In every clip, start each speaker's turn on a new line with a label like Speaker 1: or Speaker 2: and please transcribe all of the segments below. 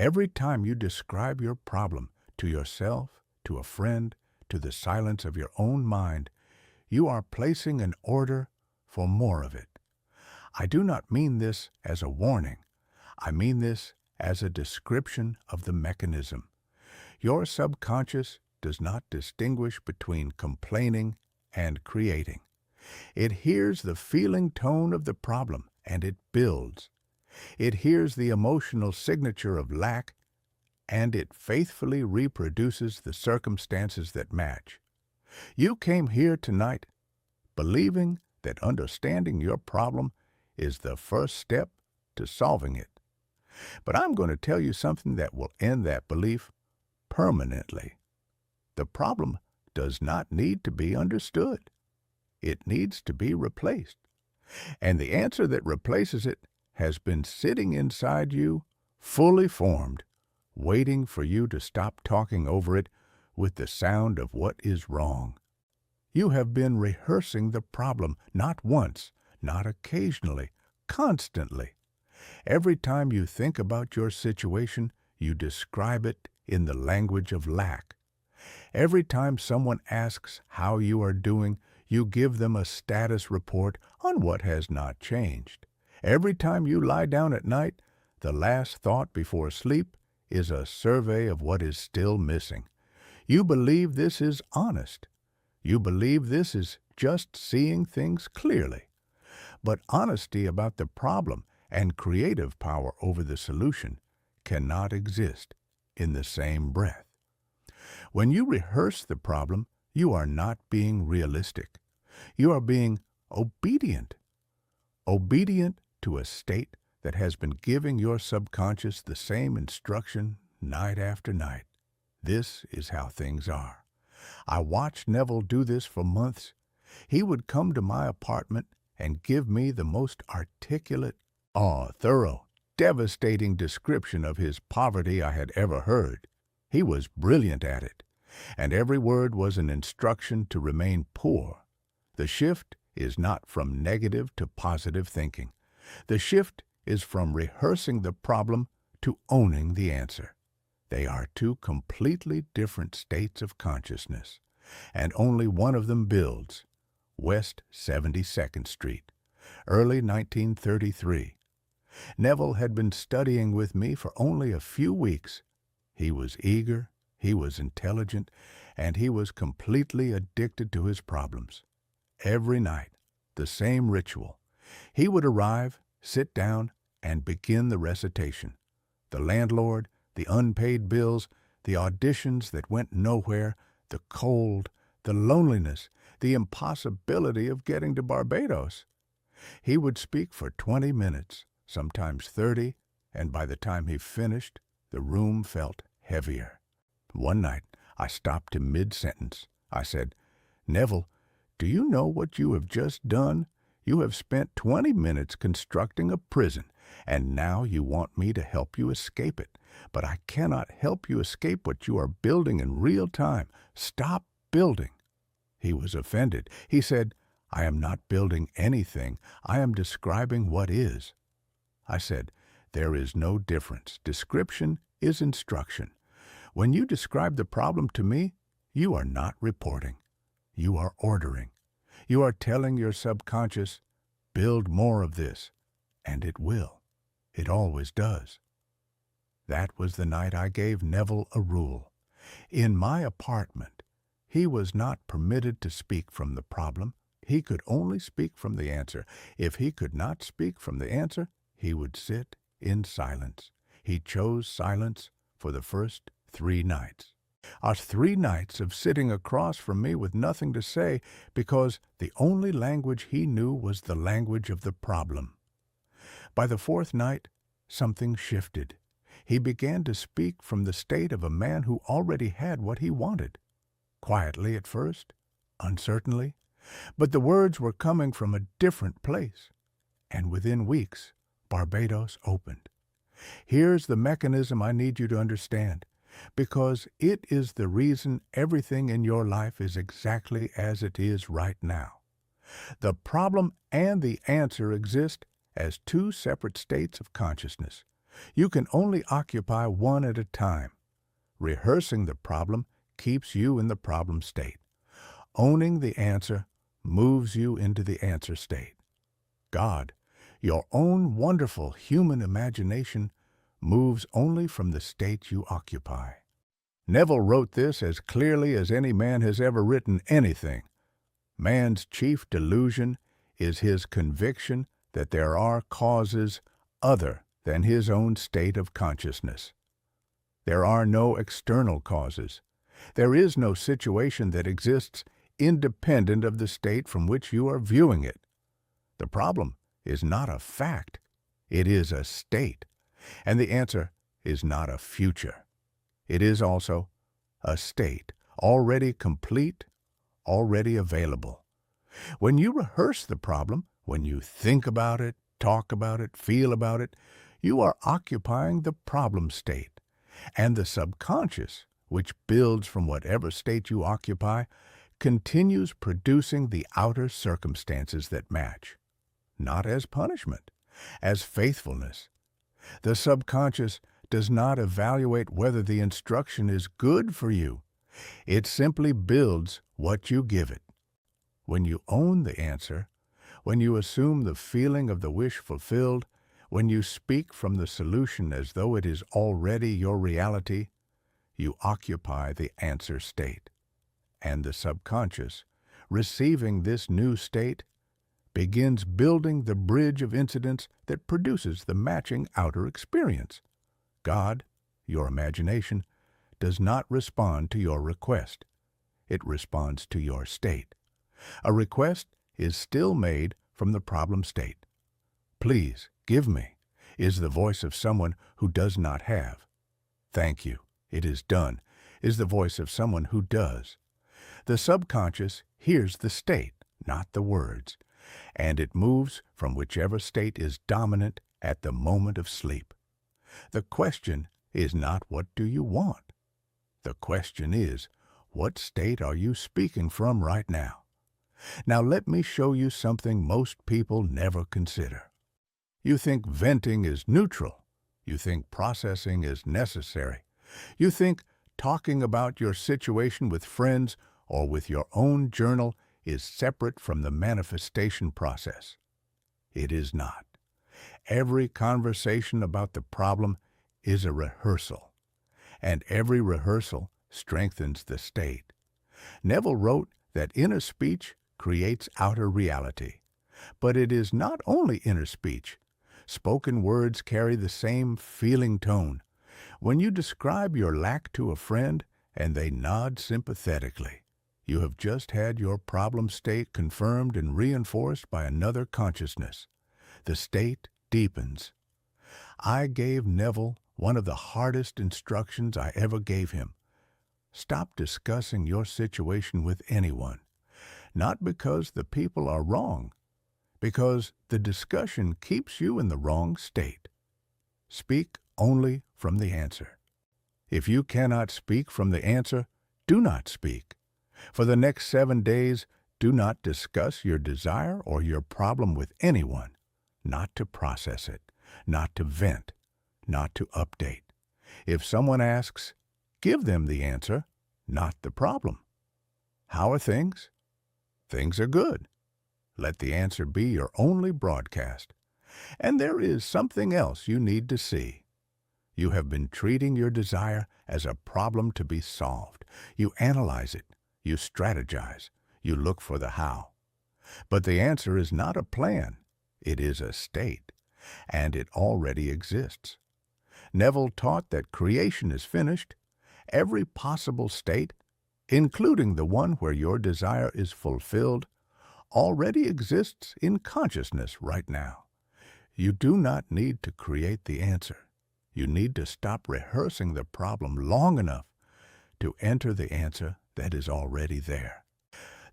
Speaker 1: Every time you describe your problem to yourself, to a friend, to the silence of your own mind, you are placing an order for more of it. I do not mean this as a warning. I mean this as a description of the mechanism. Your subconscious does not distinguish between complaining and creating. It hears the feeling tone of the problem, and it builds. It hears the emotional signature of lack, and it faithfully reproduces the circumstances that match. You came here tonight believing that understanding your problem is the first step to solving it. But I'm going to tell you something that will end that belief permanently. The problem does not need to be understood. It needs to be replaced. And the answer that replaces it has been sitting inside you, fully formed, waiting for you to stop talking over it with the sound of what is wrong. You have been rehearsing the problem not once, not occasionally, constantly. Every time you think about your situation, you describe it in the language of lack. Every time someone asks how you are doing, you give them a status report on what has not changed. Every time you lie down at night, the last thought before sleep is a survey of what is still missing. You believe this is honest. You believe this is just seeing things clearly. But honesty about the problem and creative power over the solution cannot exist in the same breath. When you rehearse the problem, you are not being realistic. You are being obedient. Obedient to a state that has been giving your subconscious the same instruction night after night. This is how things are. I watched Neville do this for months. He would come to my apartment and give me the most articulate, thorough, devastating description of his poverty I had ever heard. He was brilliant at it, and every word was an instruction to remain poor. The shift is not from negative to positive thinking. The shift is from rehearsing the problem to owning the answer. They are two completely different states of consciousness, and only one of them builds. West 72nd Street, early 1933. Neville had been studying with me for only a few weeks. He was eager, he was intelligent, and he was completely addicted to his problems. Every night, the same ritual. He would arrive, sit down, and begin the recitation. The landlord, the unpaid bills, the auditions that went nowhere, the cold, the loneliness, the impossibility of getting to Barbados. He would speak for 20 minutes, sometimes 30, and by the time he finished, the room felt heavier. One night, I stopped him mid-sentence. I said, "Neville, do you know what you have just done? You have spent 20 minutes constructing a prison, and now you want me to help you escape it. But I cannot help you escape what you are building in real time. Stop building." He was offended. He said, "I am not building anything. I am describing what is." I said, "There is no difference. Description is instruction. When you describe the problem to me, you are not reporting. You are ordering. You are telling your subconscious, build more of this, and it will. It always does." That was the night I gave Neville a rule. In my apartment, he was not permitted to speak from the problem. He could only speak from the answer. If he could not speak from the answer, he would sit in silence. He chose silence for the first 3 nights. Our 3 nights of sitting across from me with nothing to say because the only language he knew was the language of the problem. By the 4th night, something shifted. He began to speak from the state of a man who already had what he wanted. Quietly at first, uncertainly, but the words were coming from a different place. And within weeks, Barbados opened. Here's the mechanism I need you to understand, because it is the reason everything in your life is exactly as it is right now. The problem and the answer exist as 2 separate states of consciousness. You can only occupy one at a time. Rehearsing the problem keeps you in the problem state. Owning the answer moves you into the answer state. God, your own wonderful human imagination, moves only from the state you occupy. Neville wrote this as clearly as any man has ever written anything. Man's chief delusion is his conviction that there are causes other than his own state of consciousness. There are no external causes. There is no situation that exists independent of the state from which you are viewing it. The problem is not a fact. It is a state. And the answer is not a future. It is also a state, already complete, already available. When you rehearse the problem, when you think about it, talk about it, feel about it, you are occupying the problem state. And the subconscious, which builds from whatever state you occupy, continues producing the outer circumstances that match, not as punishment, as faithfulness. The subconscious does not evaluate whether the instruction is good for you. It simply builds what you give it. When you own the answer, when you assume the feeling of the wish fulfilled, when you speak from the solution as though it is already your reality, you occupy the answer state. And the subconscious, receiving this new state, begins building the bridge of incidents that produces the matching outer experience. God, your imagination, does not respond to your request. It responds to your state. A request is still made from the problem state. Please, give me, is the voice of someone who does not have. Thank you, it is done, is the voice of someone who does. The subconscious hears the state, not the words, and it moves from whichever state is dominant at the moment of sleep. The question is not what do you want? The question is, what state are you speaking from right now? Now let me show you something most people never consider. You think venting is neutral. You think processing is necessary. You think talking about your situation with friends or with your own journal is separate from the manifestation process. It is not. Every conversation about the problem is a rehearsal, and every rehearsal strengthens the state. Neville wrote that inner speech creates outer reality. But it is not only inner speech. Spoken words carry the same feeling tone. When you describe your lack to a friend and they nod sympathetically, you have just had your problem state confirmed and reinforced by another consciousness. The state deepens. I gave Neville one of the hardest instructions I ever gave him. Stop discussing your situation with anyone, not because the people are wrong, because the discussion keeps you in the wrong state. Speak only from the answer. If you cannot speak from the answer, do not speak. For the next 7 days, do not discuss your desire or your problem with anyone, not to process it, not to vent, not to update. If someone asks, give them the answer, not the problem. How are things? Things are good. Let the answer be your only broadcast. And there is something else you need to see. You have been treating your desire as a problem to be solved. You analyze it. You strategize. You look for the how. But the answer is not a plan. It is a state, and it already exists. Neville taught that creation is finished. Every possible state, including the one where your desire is fulfilled, already exists in consciousness right now. You do not need to create the answer. You need to stop rehearsing the problem long enough to enter the answer that is already there.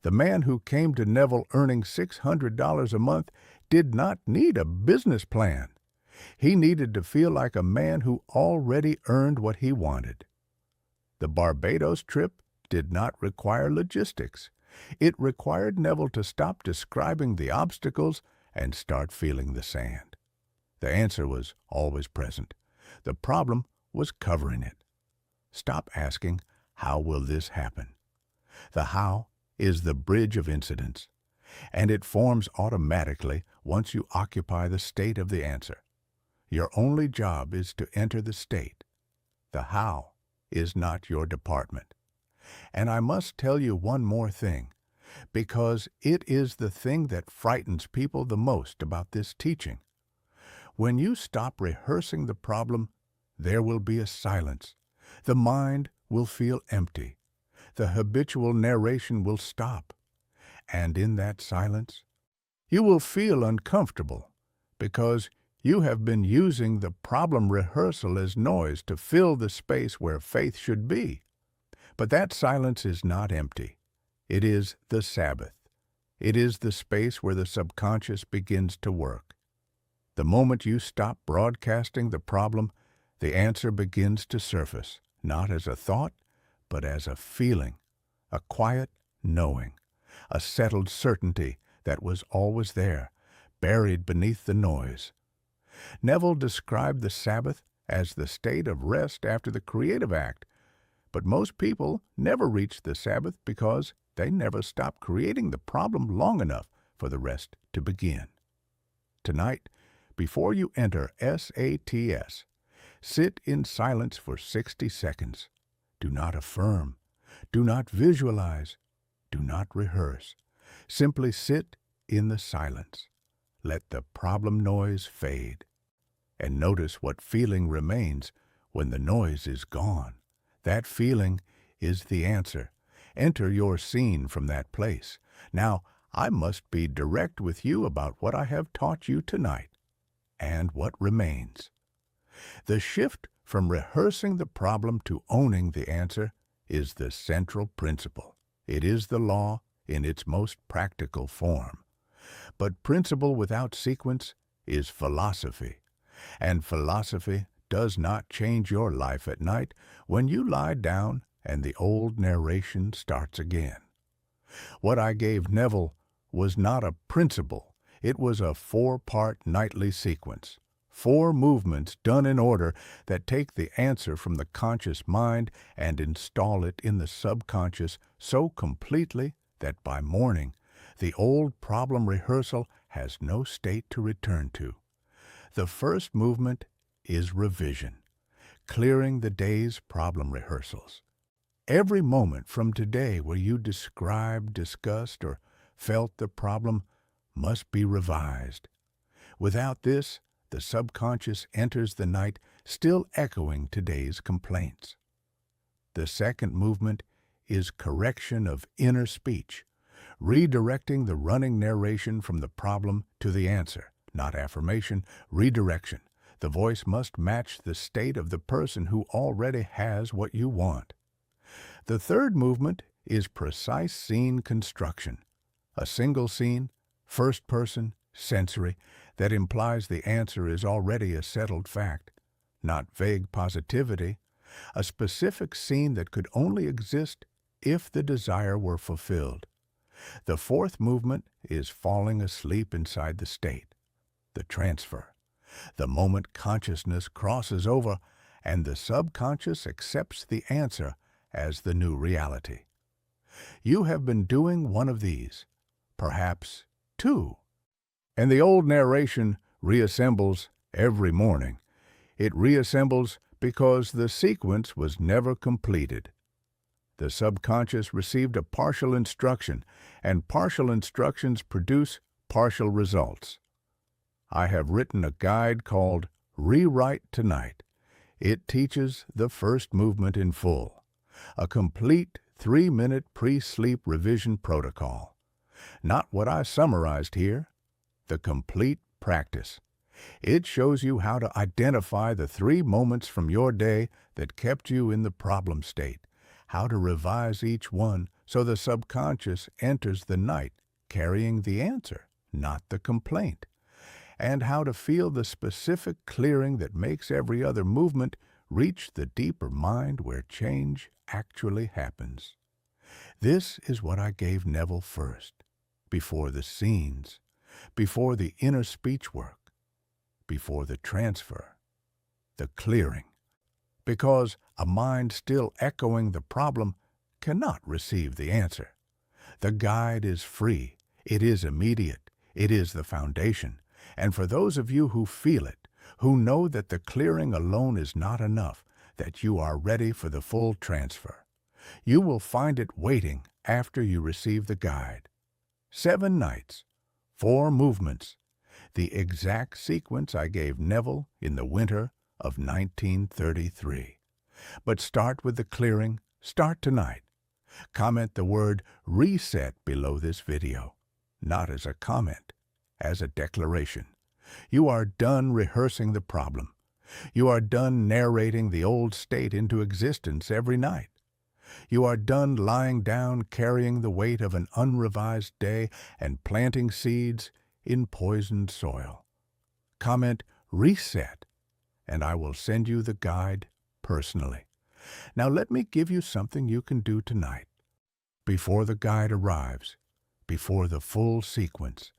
Speaker 1: The man who came to Neville earning $600 a month did not need a business plan. He needed to feel like a man who already earned what he wanted. The Barbados trip did not require logistics. It required Neville to stop describing the obstacles and start feeling the sand. The answer was always present. The problem was covering it. Stop asking, how will this happen? The how is the bridge of incidents, and it forms automatically once you occupy the state of the answer. Your only job is to enter the state. The how is not your department. And I must tell you one more thing, because it is the thing that frightens people the most about this teaching. When you stop rehearsing the problem, there will be a silence. The mind will feel empty. The habitual narration will stop. And in that silence, you will feel uncomfortable because you have been using the problem rehearsal as noise to fill the space where faith should be. But that silence is not empty. It is the Sabbath. It is the space where the subconscious begins to work. The moment you stop broadcasting the problem, the answer begins to surface, not as a thought, but as a feeling, a quiet knowing, a settled certainty that was always there, buried beneath the noise. Neville described the Sabbath as the state of rest after the creative act, but most people never reach the Sabbath because they never stop creating the problem long enough for the rest to begin. Tonight, before you enter SATS, sit in silence for 60 seconds. Do not affirm. Do not visualize. Do not rehearse. Simply sit in the silence. Let the problem noise fade. And notice what feeling remains when the noise is gone. That feeling is the answer. Enter your scene from that place. Now, I must be direct with you about what I have taught you tonight and what remains. The shift from rehearsing the problem to owning the answer is the central principle. It is the law in its most practical form. But principle without sequence is philosophy, and philosophy does not change your life at night when you lie down and the old narration starts again. What I gave Neville was not a principle. It was a 4-part nightly sequence. 4 movements done in order that take the answer from the conscious mind and install it in the subconscious so completely that by morning, the old problem rehearsal has no state to return to. The first movement is revision, clearing the day's problem rehearsals. Every moment from today where you described, discussed, or felt the problem must be revised. Without this, the subconscious enters the night still echoing today's complaints. The second movement is correction of inner speech, redirecting the running narration from the problem to the answer, not affirmation, redirection. The voice must match the state of the person who already has what you want. The third movement is precise scene construction, a single scene, first person, sensory, that implies the answer is already a settled fact, not vague positivity, a specific scene that could only exist if the desire were fulfilled. The fourth movement is falling asleep inside the state, the transfer, the moment consciousness crosses over and the subconscious accepts the answer as the new reality. You have been doing one of these, perhaps 2, and the old narration reassembles every morning. It reassembles because the sequence was never completed. The subconscious received a partial instruction, and partial instructions produce partial results. I have written a guide called Rewrite Tonight. It teaches the first movement in full, a complete 3-minute pre-sleep revision protocol. Not what I summarized here, the complete practice. It shows you how to identify the 3 moments from your day that kept you in the problem state, how to revise each one so the subconscious enters the night carrying the answer, not the complaint, and how to feel the specific clearing that makes every other movement reach the deeper mind where change actually happens. This is what I gave Neville first, before the scenes, before the inner speech work, before the transfer. the clearing, because a mind still echoing the problem cannot receive the answer. The guide is free, it is immediate, it is the foundation, and for those of you who feel it, who know that the clearing alone is not enough, that you are ready for the full transfer, you will find it waiting after you receive the guide. 7 nights, 4 movements, the exact sequence I gave Neville in the winter of 1933. But start with the clearing, start tonight. Comment the word reset below this video, not as a comment, as a declaration. You are done rehearsing the problem. You are done narrating the old state into existence every night. You are done lying down carrying the weight of an unrevised day and planting seeds in poisoned soil. Comment reset, and I will send you the guide personally. Now let me give you something you can do tonight. Before the guide arrives, before the full sequence,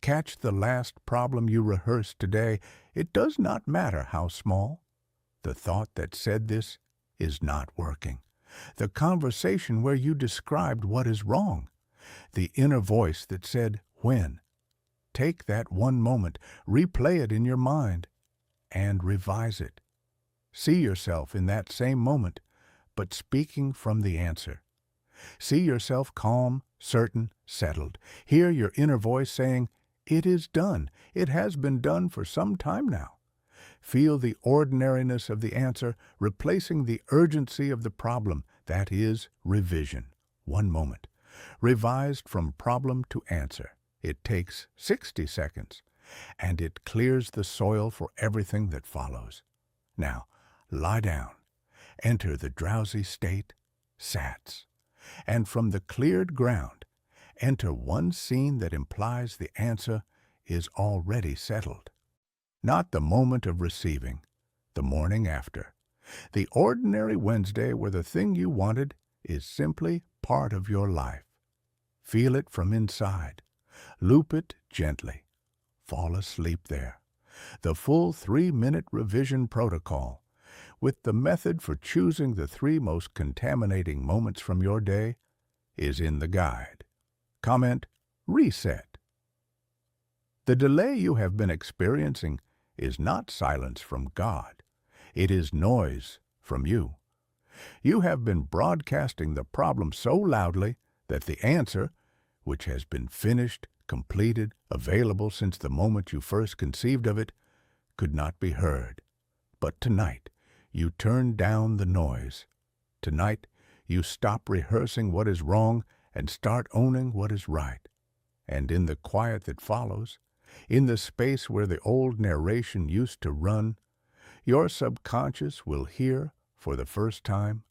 Speaker 1: catch the last problem you rehearsed today. It does not matter how small. The thought that said this is not working. The conversation where you described what is wrong. The inner voice that said when. Take that one moment, replay it in your mind, and revise it. See yourself in that same moment, but speaking from the answer. See yourself calm, certain, settled. Hear your inner voice saying, "It is done. It has been done for some time now." Feel the ordinariness of the answer, replacing the urgency of the problem. That is revision. 1 moment. Revised from problem to answer. It takes 60 seconds, and it clears the soil for everything that follows. Now, lie down. Enter the drowsy state, SATS. And from the cleared ground, enter one scene that implies the answer is already settled. Not the moment of receiving, the morning after. The ordinary Wednesday where the thing you wanted is simply part of your life. Feel it from inside. Loop it gently. Fall asleep there. The full 3-minute revision protocol, with the method for choosing the 3 most contaminating moments from your day, is in the guide. Comment reset. The delay you have been experiencing is not silence from God. It is noise from you. You have been broadcasting the problem so loudly that the answer, which has been finished, completed, available since the moment you first conceived of it, could not be heard. But tonight, you turn down the noise. Tonight, you stop rehearsing what is wrong and start owning what is right. And in the quiet that follows, in the space where the old narration used to run, your subconscious will hear, for the first time,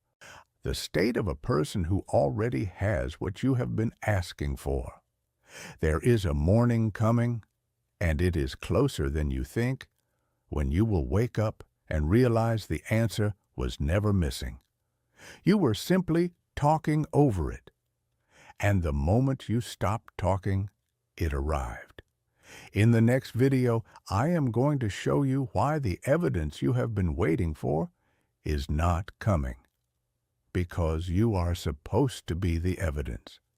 Speaker 1: the state of a person who already has what you have been asking for. There is a morning coming, and it is closer than you think, when you will wake up and realize the answer was never missing. You were simply talking over it. And the moment you stopped talking, it arrived. In the next video, I am going to show you why the evidence you have been waiting for is not coming. Because you are supposed to be the evidence.